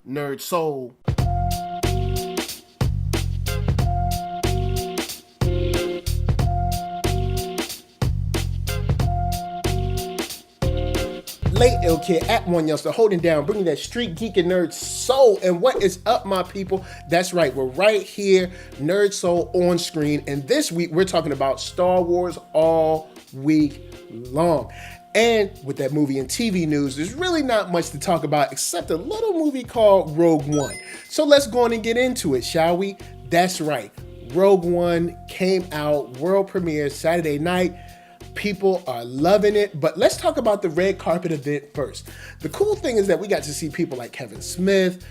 NERDSoul. Late Ill Kid at One Youngster, holding down, bringing that street geek and nerd soul. And what is up, my people? That's right, we're right here, Nerd Soul on screen. And this week, we're talking about Star Wars all week long. And with that movie and TV news, there's really not much to talk about except a little movie called Rogue One. So let's go on and get into it, shall we? That's right, Rogue One came out, world premiere Saturday night. People are loving it, but let's talk about the red carpet event first. The cool thing is that we got to see people like Kevin Smith,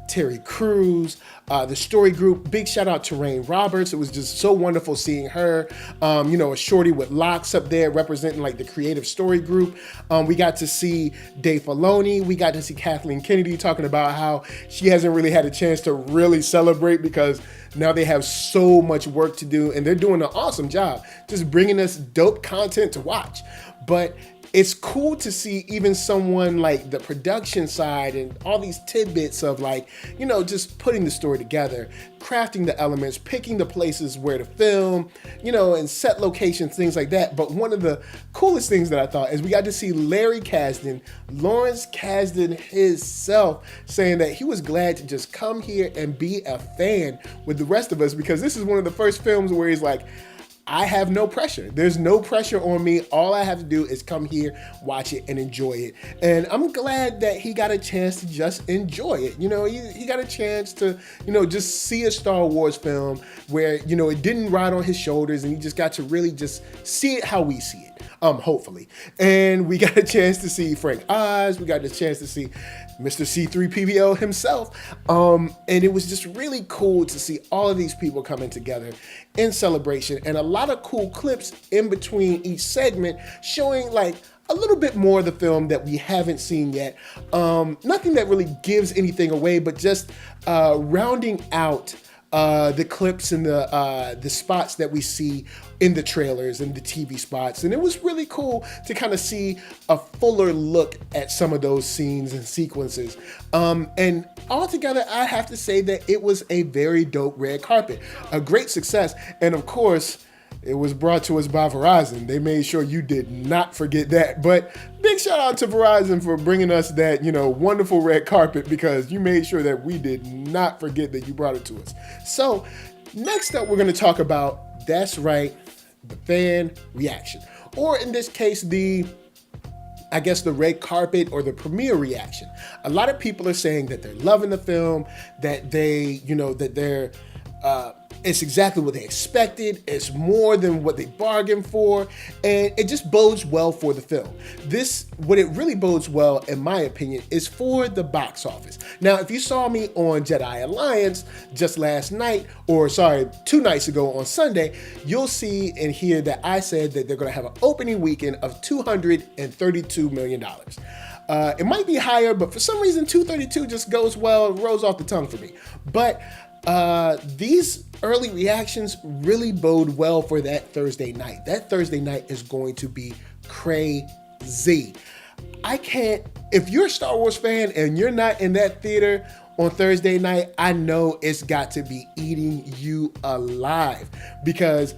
Terry Crews, the story group. Big shout out to Rey Roberts. It was just so wonderful seeing her. A shorty with locks up there representing like the creative story group. We got to see Dave Filoni. We got to see Kathleen Kennedy talking about how she hasn't really had a chance to really celebrate because now they have so much work to do and they're doing an awesome job just bringing us dope content to watch. But it's cool to see even someone like the production side and all these tidbits of like, just putting the story together, crafting the elements, picking the places where to film, and set locations, things like that. But one of the coolest things that I thought is we got to see Lawrence Kasdan himself saying that he was glad to just come here and be a fan with the rest of us because this is one of the first films where he's like, I have no pressure. There's no pressure on me. All I have to do is come here, watch it, and enjoy it. And I'm glad that he got a chance to just enjoy it. He got a chance to, just see a Star Wars film where, it didn't ride on his shoulders and he just got to really just see it how we see it. Hopefully. And we got a chance to see Frank Oz. We got a chance to see Mr. C-3PO himself. And it was just really cool to see all of these people coming together in celebration and a lot of cool clips in between each segment showing like a little bit more of the film that we haven't seen yet. Nothing that really gives anything away, but just rounding out the clips and the spots that we see in the trailers and the TV spots. And it was really cool to kind of see a fuller look at some of those scenes and sequences. And altogether, I have to say that it was a very dope red carpet, a great success. And of course, it was brought to us by Verizon. They made sure you did not forget that. But big shout out to Verizon for bringing us that, wonderful red carpet because you made sure that we did not forget that you brought it to us. So next up, we're going to talk about, that's right, the fan reaction. Or in this case, the red carpet or the premiere reaction. A lot of people are saying that they're loving the film, that it's exactly what they expected. It's more than what they bargained for. And it just bodes well for the film. What it really bodes well, in my opinion, is for the box office. Now, if you saw me on Jedi Alliance just last night, 2 nights ago on Sunday, you'll see and hear that I said that they're going to have an opening weekend of $232 million. It might be higher, but for some reason, 232 just rolls off the tongue for me. But these early reactions really bode well for that Thursday night. That Thursday night is going to be crazy. If you're a Star Wars fan and you're not in that theater on Thursday night, I know it's got to be eating you alive because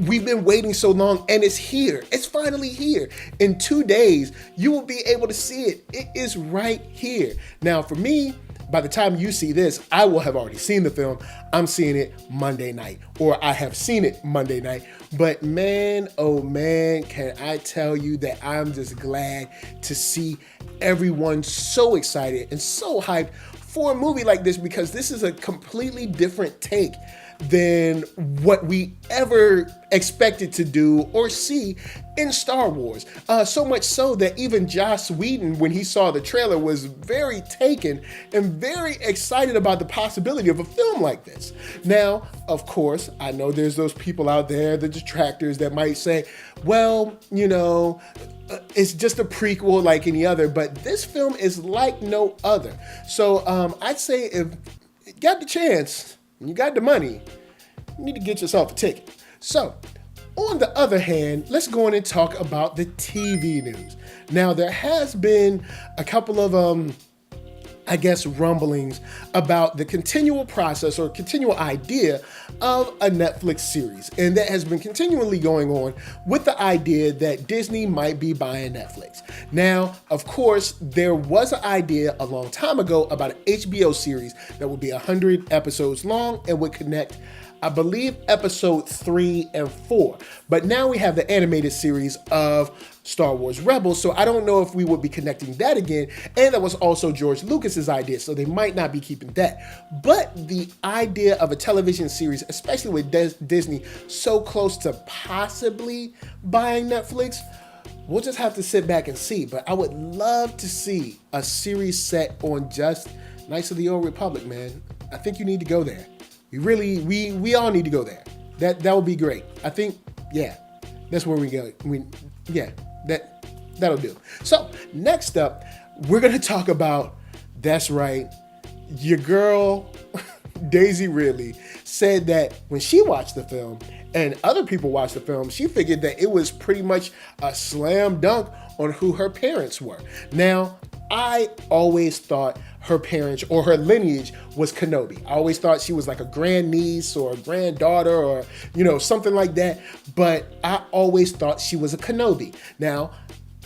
we've been waiting so long and it's here. It's finally here. In 2 days, you will be able to see it. It is right here. Now, for me, by the time you see this, I will have already seen the film. I'm seeing it Monday night, or I have seen it Monday night. But man, oh man, can I tell you that I'm just glad to see everyone so excited and so hyped for a movie like this because this is a completely different take than what we ever expected to do or see in Star Wars. So much so that even Joss Whedon, when he saw the trailer, was very taken and very excited about the possibility of a film like this. Now, of course, I know there's those people out there, the detractors that might say, well, it's just a prequel like any other, but this film is like no other. So I'd say if you got the chance, you got the money, you need to get yourself a ticket. So, on the other hand, let's go on and talk about the TV news. Now, there has been a couple of I guess, rumblings about the continual process or continual idea of a Netflix series. And that has been continually going on with the idea that Disney might be buying Netflix. Now, of course, there was an idea a long time ago about an HBO series that would be 100 episodes long and would connect, I believe, episode 3 and 4. But now we have the animated series of Star Wars Rebels, so I don't know if we would be connecting that again. And that was also George Lucas's idea, so they might not be keeping that. But the idea of a television series, especially with Disney so close to possibly buying Netflix, we'll just have to sit back and see. But I would love to see a series set on just Knights of the Old Republic, man. I think you need to go there. We all need to go there. That would be great. I think, yeah, that's where we go. That'll do. So next up, we're gonna talk about, that's right, your girl Daisy Ridley said that when she watched the film and other people watched the film, she figured that it was pretty much a slam dunk on who her parents were. Now, I always thought her parents or her lineage was Kenobi. I always thought she was like a grandniece or a granddaughter or, something like that. But I always thought she was a Kenobi. Now,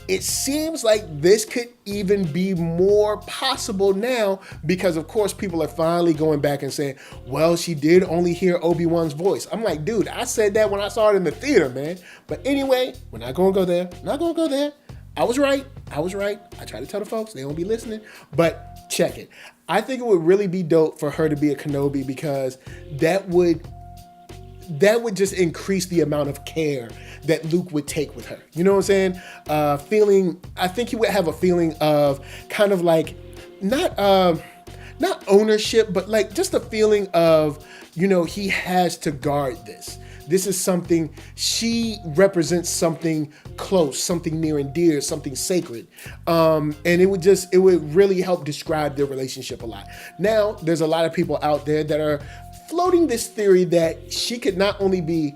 it seems like this could even be more possible now because, of course, people are finally going back and saying, well, she did only hear Obi-Wan's voice. I'm like, dude, I said that when I saw it in the theater, man. But anyway, we're not going to go there. I was right. I try to tell the folks, they don't be listening, but check it. I think it would really be dope for her to be a Kenobi because that would just increase the amount of care that Luke would take with her. You know what I'm saying? I think he would have a feeling of kind of like, not ownership, but like just a feeling of, he has to guard this. This is something, she represents something close, something near and dear, something sacred. And it would really help describe their relationship a lot. Now, there's a lot of people out there that are floating this theory that she could not only be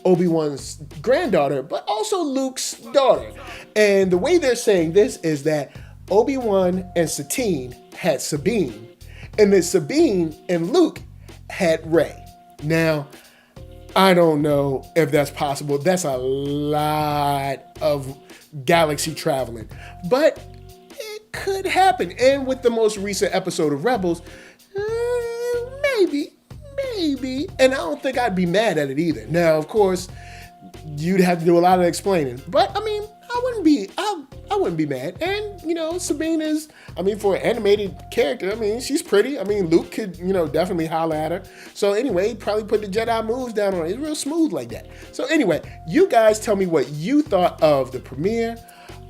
Obi-Wan's granddaughter, but also Luke's daughter. And the way they're saying this is that Obi-Wan and Satine had Sabine, and then Sabine and Luke had Rey. Now, I don't know if that's possible. That's a lot of galaxy traveling, but it could happen. And with the most recent episode of Rebels, maybe. And I don't think I'd be mad at it either. Now, of course, you'd have to do a lot of explaining, but I mean, I wouldn't be mad. And, Sabine is, for an animated character, she's pretty. Luke could, definitely holler at her. So anyway, he'd probably put the Jedi moves down on her. It's real smooth like that. So anyway, you guys tell me what you thought of the premiere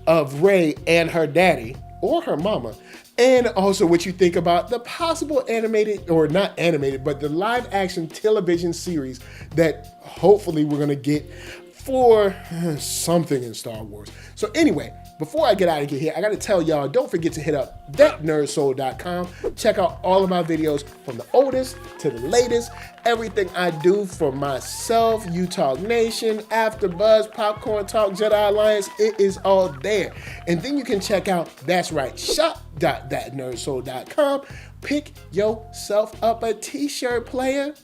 of Rey and her daddy, or her mama, and also what you think about the possible animated, or not animated, but the live action television series that hopefully we're going to get for something in Star Wars. So anyway, before I get out of here, I got to tell y'all, don't forget to hit up thatnerdsoul.com. Check out all of my videos from the oldest to the latest. Everything I do for myself, Utah Nation, AfterBuzz, Popcorn Talk, Jedi Alliance, it is all there. And then you can check out, that's right, shop.thatnerdsoul.com. Pick yourself up a t-shirt, player,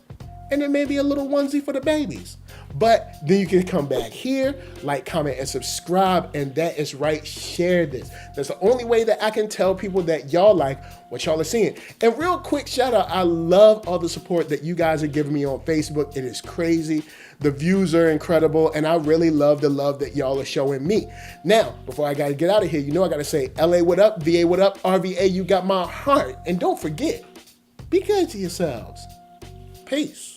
and then maybe a little onesie for the babies. But then you can come back here, like, comment, and subscribe. And that is right, share this. That's the only way that I can tell people that y'all like what y'all are seeing. And real quick shout out, I love all the support that you guys are giving me on Facebook. It is crazy. The views are incredible. And I really love the love that y'all are showing me. Now, before I got to get out of here, I got to say, LA, what up? VA, what up? RVA, you got my heart. And don't forget, be good to yourselves. Peace.